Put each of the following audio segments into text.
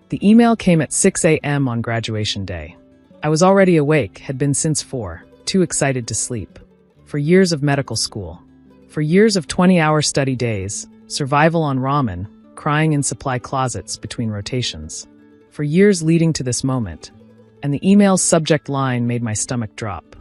The email came at 6 a.m. on graduation day. I was already awake, had been since 4, too excited to sleep. For years of medical school. For years of 20-hour study days, survival on ramen, crying in supply closets between rotations. For years leading to this moment. And the email's subject line made my stomach drop.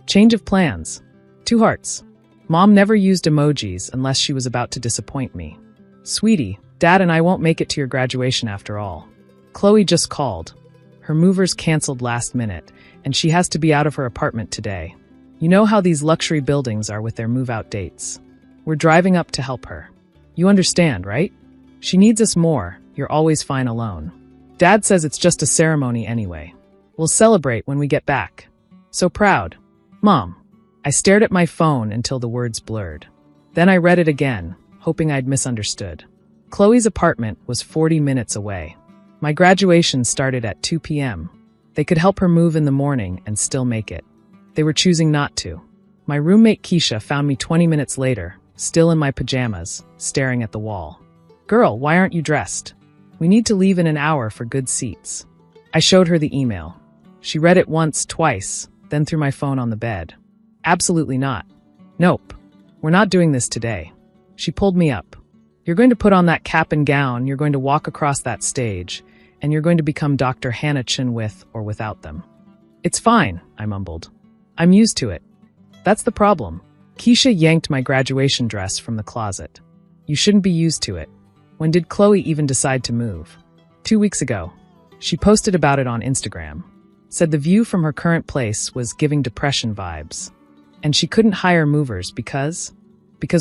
Change of plans. 2 hearts. Mom never used emojis unless she was about to disappoint me. Sweetie, Dad and I won't make it to your graduation after all. Chloe just called. Her movers canceled last minute, and she has to be out of her apartment today. You know how these luxury buildings are with their move-out dates. We're driving up to help her. You understand, right? She needs us more. You're always fine alone. Dad says it's just a ceremony anyway. We'll celebrate when we get back. So proud. Mom. I stared at my phone until the words blurred. Then I read it again, hoping I'd misunderstood. Chloe's apartment was 40 minutes away. My graduation started at 2 p.m. They could help her move in the morning and still make it. They were choosing not to. My roommate Keisha found me 20 minutes later, still in my pajamas, staring at the wall. Girl, why aren't you dressed? We need to leave in an hour for good seats. I showed her the email. She read it once, twice, then threw my phone on the bed. Absolutely not. Nope. We're not doing this today. She pulled me up. You're going to put on that cap and gown, you're going to walk across that stage, and you're going to become Dr. Hannah Chun with or without them. It's fine, I mumbled. I'm used to it. That's the problem. Keisha yanked my graduation dress from the closet. You shouldn't be used to it. When did Chloe even decide to move? 2 weeks ago. She posted about it on Instagram. Said the view from her current place was giving depression vibes. And she couldn't hire movers because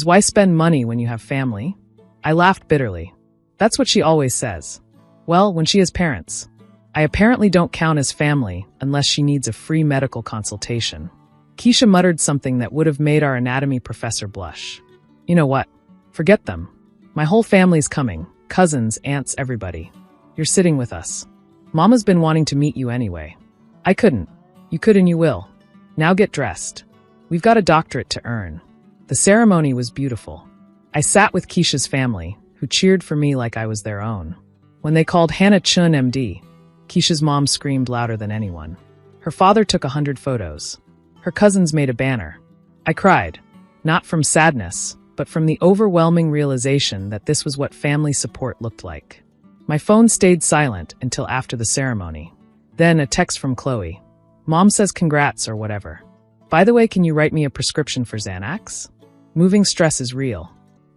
why spend money when you have family? I laughed bitterly. That's what she always says. Well, when she has parents. I apparently don't count as family unless she needs a free medical consultation. Keisha muttered something that would have made our anatomy professor blush. You know what? Forget them. My whole family's coming. Cousins, aunts, everybody. You're sitting with us. Mama's been wanting to meet you anyway. I couldn't. You could and you will. Now get dressed. We've got a doctorate to earn. The ceremony was beautiful. I sat with Keisha's family, who cheered for me like I was their own. When they called Hannah Chun MD, Keisha's mom screamed louder than anyone. Her father took 100 photos. Her cousins made a banner. I cried, not from sadness, but from the overwhelming realization that this was what family support looked like. My phone stayed silent until after the ceremony. Then a text from Chloe. Mom says congrats or whatever. By the way, can you write me a prescription for Xanax? Moving stress is real.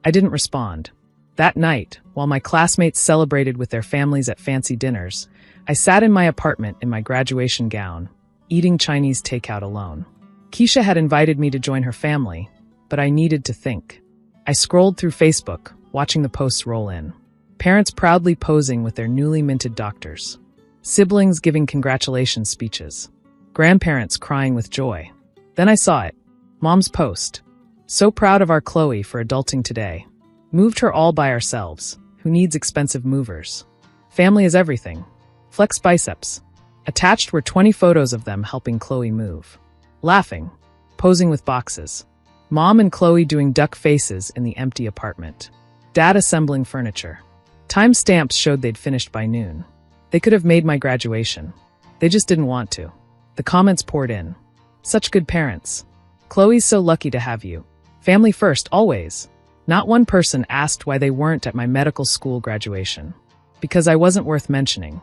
I didn't respond. That night, while my classmates celebrated with their families at fancy dinners, I sat in my apartment in my graduation gown, eating Chinese takeout alone. Keisha had invited me to join her family, but I needed to think. I scrolled through Facebook, watching the posts roll in. Parents proudly posing with their newly minted doctors. Siblings giving congratulations speeches. Grandparents crying with joy. Then I saw it. Mom's post. So proud of our Chloe for adulting today. Moved her all by ourselves. Who needs expensive movers? Family is everything. Flex biceps. Attached were 20 photos of them helping Chloe move. Laughing. Posing with boxes. Mom and Chloe doing duck faces in the empty apartment. Dad assembling furniture. Time stamps showed they'd finished by noon. They could have made my graduation. They just didn't want to. The comments poured in. Such good parents. Chloe's so lucky to have you. Family first, always. Not one person asked why they weren't at my medical school graduation. Because I wasn't worth mentioning.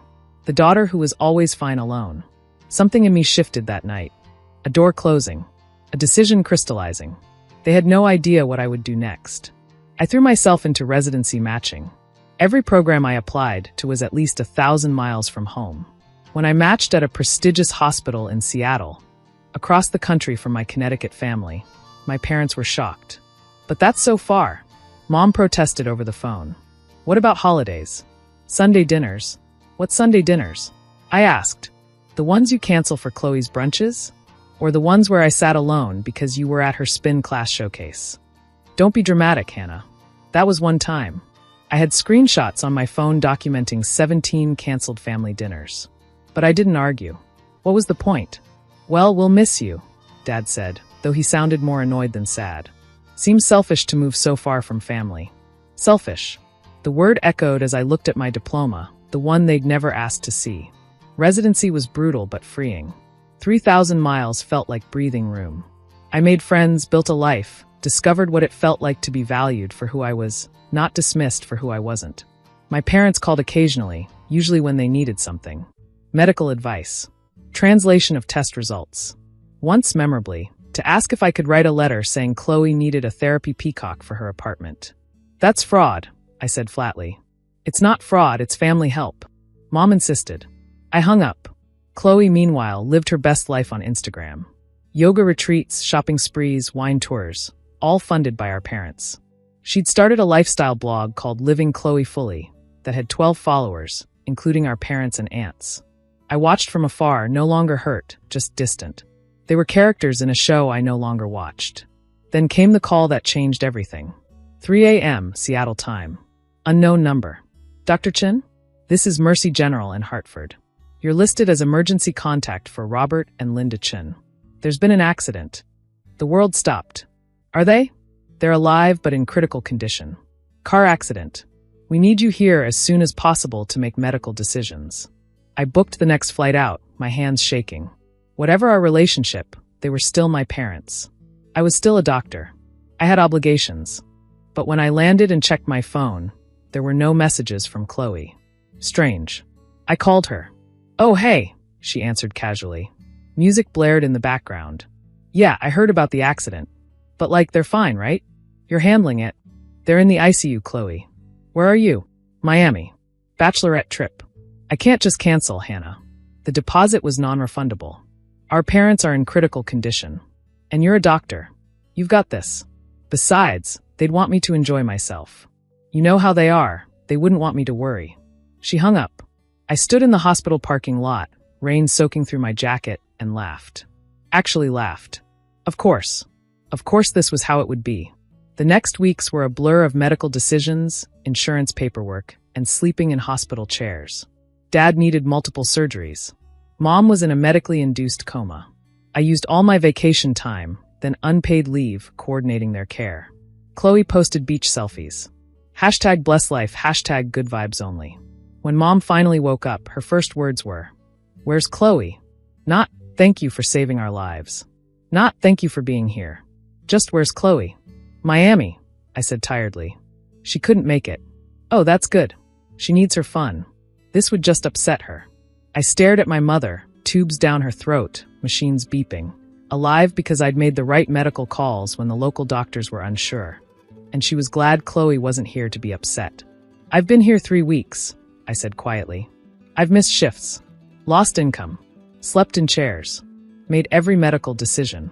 The daughter who was always fine alone. Something in me shifted that night. A door closing. A decision crystallizing. They had no idea what I would do next. I threw myself into residency matching. Every program I applied to was at least 1,000 miles from home. When I matched at a prestigious hospital in Seattle, across the country from my Connecticut family, my parents were shocked. But that's so far. Mom protested over the phone. What about holidays? Sunday dinners? What Sunday dinners? I asked. The ones you cancel for Chloe's brunches? Or the ones where I sat alone because you were at her spin class showcase? Don't be dramatic, Hannah. That was one time. I had screenshots on my phone documenting 17 canceled family dinners. But I didn't argue. What was the point? Well, we'll miss you, Dad said, though he sounded more annoyed than sad. Seems selfish to move so far from family. Selfish. The word echoed as I looked at my diploma, the one they'd never asked to see. Residency was brutal but freeing. 3,000 miles felt like breathing room. I made friends, built a life, discovered what it felt like to be valued for who I was, not dismissed for who I wasn't. My parents called occasionally, usually when they needed something. Medical advice. Translation of test results. Once memorably, to ask if I could write a letter saying Chloe needed a therapy peacock for her apartment. That's fraud, I said flatly. It's not fraud, it's family help. Mom insisted. I hung up. Chloe, meanwhile, lived her best life on Instagram. Yoga retreats, shopping sprees, wine tours, all funded by our parents. She'd started a lifestyle blog called Living Chloe Fully that had 12 followers, including our parents and aunts. I watched from afar, no longer hurt, just distant. They were characters in a show I no longer watched. Then came the call that changed everything. 3 a.m. Seattle time. Unknown number. Dr. Chin? This is Mercy General in Hartford. You're listed as emergency contact for Robert and Linda Chin. There's been an accident. The world stopped. Are they? They're alive but in critical condition. Car accident. We need you here as soon as possible to make medical decisions. I booked the next flight out, my hands shaking. Whatever our relationship, they were still my parents. I was still a doctor. I had obligations. But when I landed and checked my phone, there were no messages from Chloe. Strange. I called her. Oh, hey, she answered casually. Music blared in the background. Yeah, I heard about the accident. But they're fine, right? You're handling it. They're in the ICU, Chloe. Where are you? Miami. Bachelorette trip. I can't just cancel, Hannah. The deposit was non-refundable. Our parents are in critical condition. And you're a doctor. You've got this. Besides, they'd want me to enjoy myself. You know how they are. They wouldn't want me to worry. She hung up. I stood in the hospital parking lot, rain soaking through my jacket, and laughed. Actually laughed. Of course. Of course this was how it would be. The next weeks were a blur of medical decisions, insurance paperwork, and sleeping in hospital chairs. Dad needed multiple surgeries. Mom was in a medically induced coma. I used all my vacation time, then unpaid leave, coordinating their care. Chloe posted beach selfies. Hashtag bless life, hashtag good vibes only. When Mom finally woke up, her first words were, "Where's Chloe?" Not, "Thank you for saving our lives." Not, "Thank you for being here." Just, "Where's Chloe?" "Miami," I said tiredly. She couldn't make it. Oh, that's good. She needs her fun. This would just upset her. I stared at my mother, tubes down her throat, machines beeping. Alive because I'd made the right medical calls when the local doctors were unsure. And she was glad Chloe wasn't here to be upset. I've been here 3 weeks, I said quietly. I've missed shifts, lost income, slept in chairs, made every medical decision.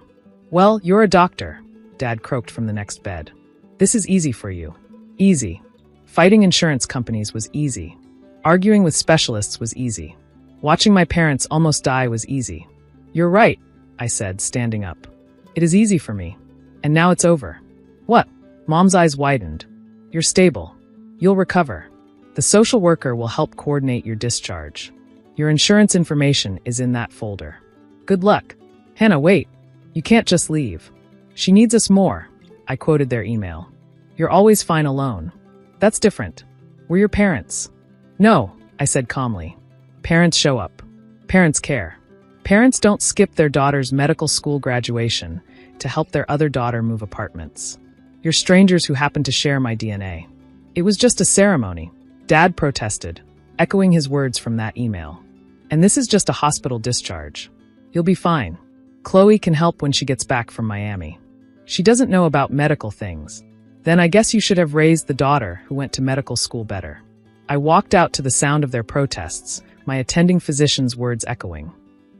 Well, you're a doctor, Dad croaked from the next bed. This is easy for you. Easy. Fighting insurance companies was easy. Arguing with specialists was easy. Watching my parents almost die was easy. You're right, I said, standing up. It is easy for me. And now it's over. What? Mom's eyes widened. You're stable. You'll recover. The social worker will help coordinate your discharge. Your insurance information is in that folder. Good luck. Hannah, wait. You can't just leave. She needs us more, I quoted their email. You're always fine alone. That's different. We're your parents. No, I said calmly. Parents show up. Parents care. Parents don't skip their daughter's medical school graduation to help their other daughter move apartments. You're strangers who happen to share my DNA. It was just a ceremony. Dad protested, echoing his words from that email. And this is just a hospital discharge. You'll be fine. Chloe can help when she gets back from Miami. She doesn't know about medical things. Then I guess you should have raised the daughter who went to medical school better. I walked out to the sound of their protests, my attending physician's words echoing.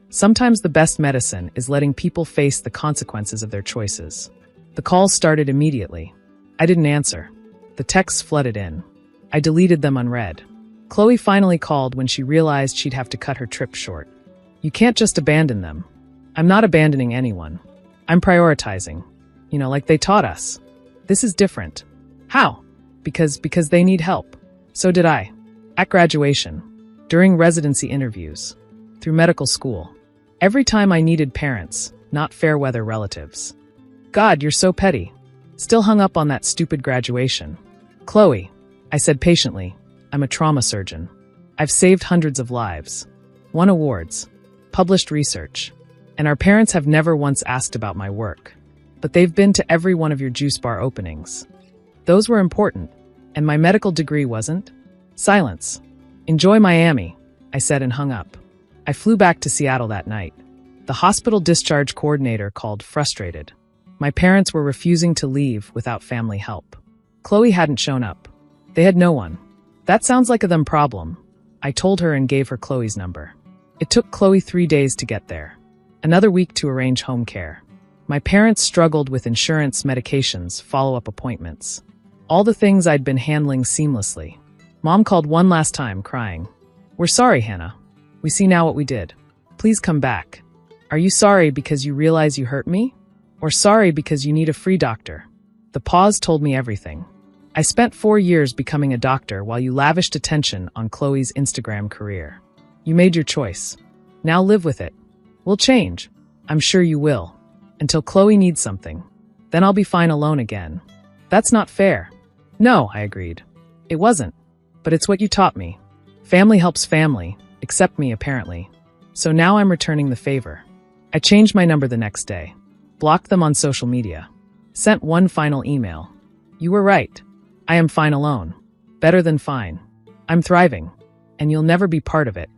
Sometimes the best medicine is letting people face the consequences of their choices. The calls started immediately. I didn't answer. The texts flooded in. I deleted them unread. Chloe finally called when she realized she'd have to cut her trip short. You can't just abandon them. I'm not abandoning anyone. I'm prioritizing. Like they taught us. This is different. How? Because they need help. So did I. At graduation. During residency interviews. Through medical school. Every time I needed parents, not fair weather relatives. God, you're so petty. Still hung up on that stupid graduation. Chloe, I said patiently, I'm a trauma surgeon. I've saved hundreds of lives, won awards, published research, and our parents have never once asked about my work. But they've been to every one of your juice bar openings. Those were important, and my medical degree wasn't. Silence. Enjoy Miami, I said and hung up. I flew back to Seattle that night. The hospital discharge coordinator called frustrated. My parents were refusing to leave without family help. Chloe hadn't shown up. They had no one. That sounds like a them problem, I told her and gave her Chloe's number. It took Chloe 3 days to get there. Another week to arrange home care. My parents struggled with insurance, medications, follow-up appointments. All the things I'd been handling seamlessly. Mom called one last time, crying. We're sorry, Hannah. We see now what we did. Please come back. Are you sorry because you realize you hurt me? Or sorry because you need a free doctor? The pause told me everything. I spent 4 years becoming a doctor while you lavished attention on Chloe's Instagram career. You made your choice. Now live with it. We'll change. I'm sure you will. Until Chloe needs something. Then I'll be fine alone again. That's not fair. No, I agreed. It wasn't. But it's what you taught me. Family helps family, except me apparently. So now I'm returning the favor. I changed my number the next day. Blocked them on social media. Sent one final email. You were right. I am fine alone. Better than fine. I'm thriving. And you'll never be part of it.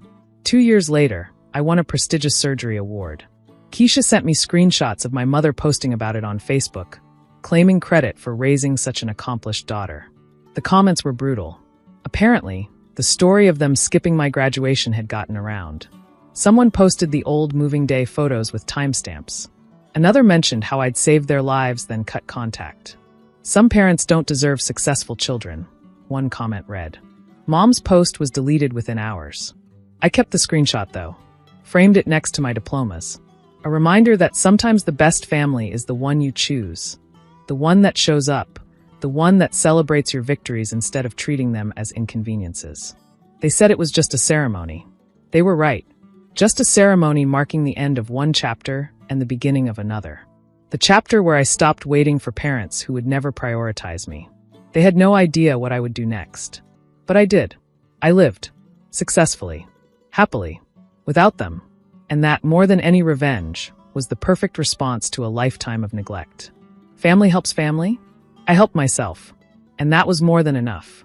2 years later, I won a prestigious surgery award. Keisha sent me screenshots of my mother posting about it on Facebook, claiming credit for raising such an accomplished daughter. The comments were brutal. Apparently, the story of them skipping my graduation had gotten around. Someone posted the old moving day photos with timestamps. Another mentioned how I'd saved their lives, then cut contact. Some parents don't deserve successful children, one comment read. Mom's post was deleted within hours. I kept the screenshot though, framed it next to my diplomas. A reminder that sometimes the best family is the one you choose. The one that shows up. The one that celebrates your victories instead of treating them as inconveniences. They said it was just a ceremony. They were right. Just a ceremony marking the end of one chapter and the beginning of another. The chapter where I stopped waiting for parents who would never prioritize me. They had no idea what I would do next. But I did. I lived. Successfully. Happily. Without them. And that, more than any revenge, was the perfect response to a lifetime of neglect. Family helps family? I helped myself. And that was more than enough.